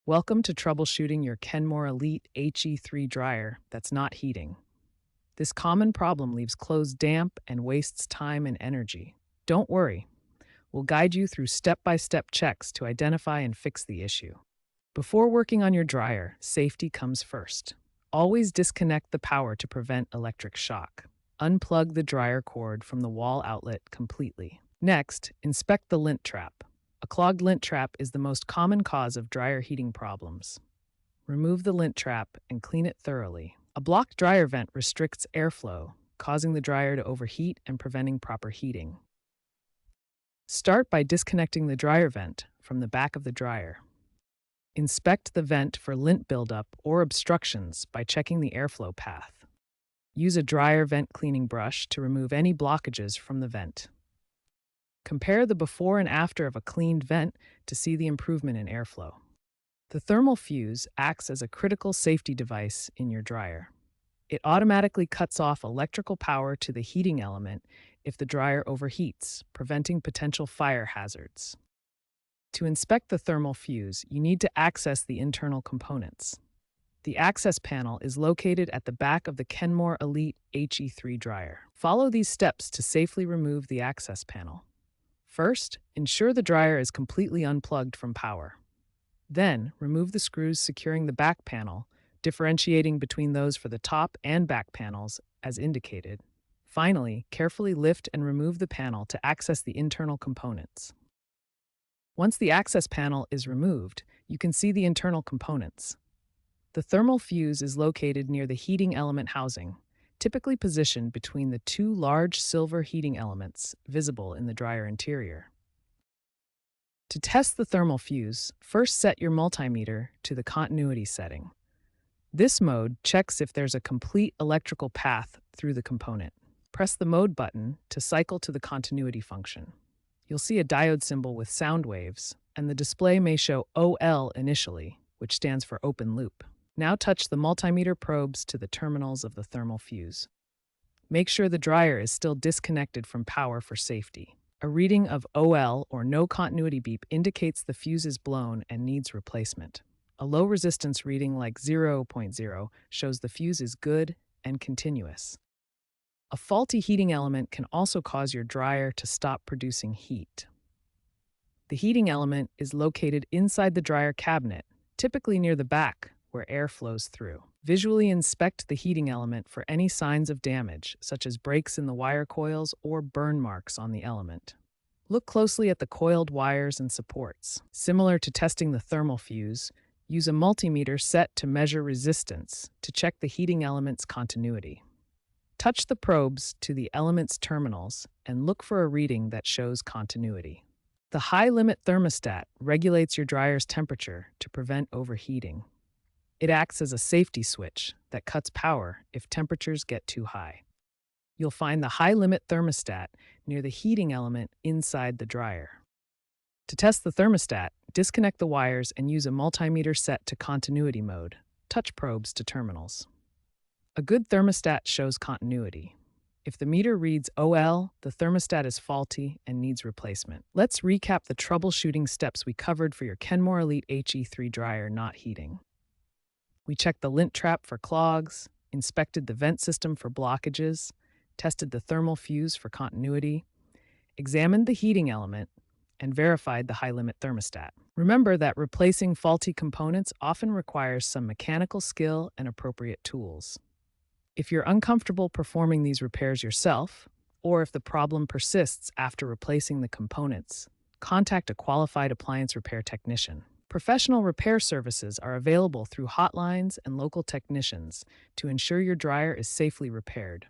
Welcome to troubleshooting your Kenmore Elite HE3 dryer that's not heating. This common problem leaves clothes damp and wastes time and energy. Don't worry, we'll guide you through step-by-step checks to identify and fix the issue. Before working on your dryer, safety comes first. Always disconnect the power to prevent electric shock. Unplug the dryer cord from the wall outlet completely. Next, inspect the lint trap. A clogged lint trap is the most common cause of dryer heating problems. Remove the lint trap and clean it thoroughly. A blocked dryer vent restricts airflow, causing the dryer to overheat and preventing proper heating. Start by disconnecting the dryer vent from the back of the dryer. Inspect the vent for lint buildup or obstructions by checking the airflow path. Use a dryer vent cleaning brush to remove any blockages from the vent. Compare the before and after of a cleaned vent to see the improvement in airflow. The thermal fuse acts as a critical safety device in your dryer. It automatically cuts off electrical power to the heating element if the dryer overheats, preventing potential fire hazards. To inspect the thermal fuse, you need to access the internal components. The access panel is located at the back of the Kenmore Elite HE3 dryer. Follow these steps to safely remove the access panel. First, ensure the dryer is completely unplugged from power. Then, remove the screws securing the back panel, differentiating between those for the top and back panels as indicated. Finally, carefully lift and remove the panel to access the internal components. Once the access panel is removed, you can see the internal components. The thermal fuse is located near the heating element housing, typically positioned between the two large silver heating elements visible in the dryer interior. To test the thermal fuse, first set your multimeter to the continuity setting. This mode checks if there's a complete electrical path through the component. Press the mode button to cycle to the continuity function. You'll see a diode symbol with sound waves, and the display may show OL initially, which stands for open loop. Now touch the multimeter probes to the terminals of the thermal fuse. Make sure the dryer is still disconnected from power for safety. A reading of OL or no continuity beep indicates the fuse is blown and needs replacement. A low resistance reading like 0.0 shows the fuse is good and continuous. A faulty heating element can also cause your dryer to stop producing heat. The heating element is located inside the dryer cabinet, typically near the back, where air flows through. Visually inspect the heating element for any signs of damage, such as breaks in the wire coils or burn marks on the element. Look closely at the coiled wires and supports. Similar to testing the thermal fuse, use a multimeter set to measure resistance to check the heating element's continuity. Touch the probes to the element's terminals and look for a reading that shows continuity. The high-limit thermostat regulates your dryer's temperature to prevent overheating. It acts as a safety switch that cuts power if temperatures get too high. You'll find the high-limit thermostat near the heating element inside the dryer. To test the thermostat, disconnect the wires and use a multimeter set to continuity mode. Touch probes to terminals. A good thermostat shows continuity. If the meter reads OL, the thermostat is faulty and needs replacement. Let's recap the troubleshooting steps we covered for your Kenmore Elite HE3 dryer not heating. We checked the lint trap for clogs, inspected the vent system for blockages, tested the thermal fuse for continuity, examined the heating element, and verified the high-limit thermostat. Remember that replacing faulty components often requires some mechanical skill and appropriate tools. If you're uncomfortable performing these repairs yourself, or if the problem persists after replacing the components, contact a qualified appliance repair technician. Professional repair services are available through hotlines and local technicians to ensure your dryer is safely repaired.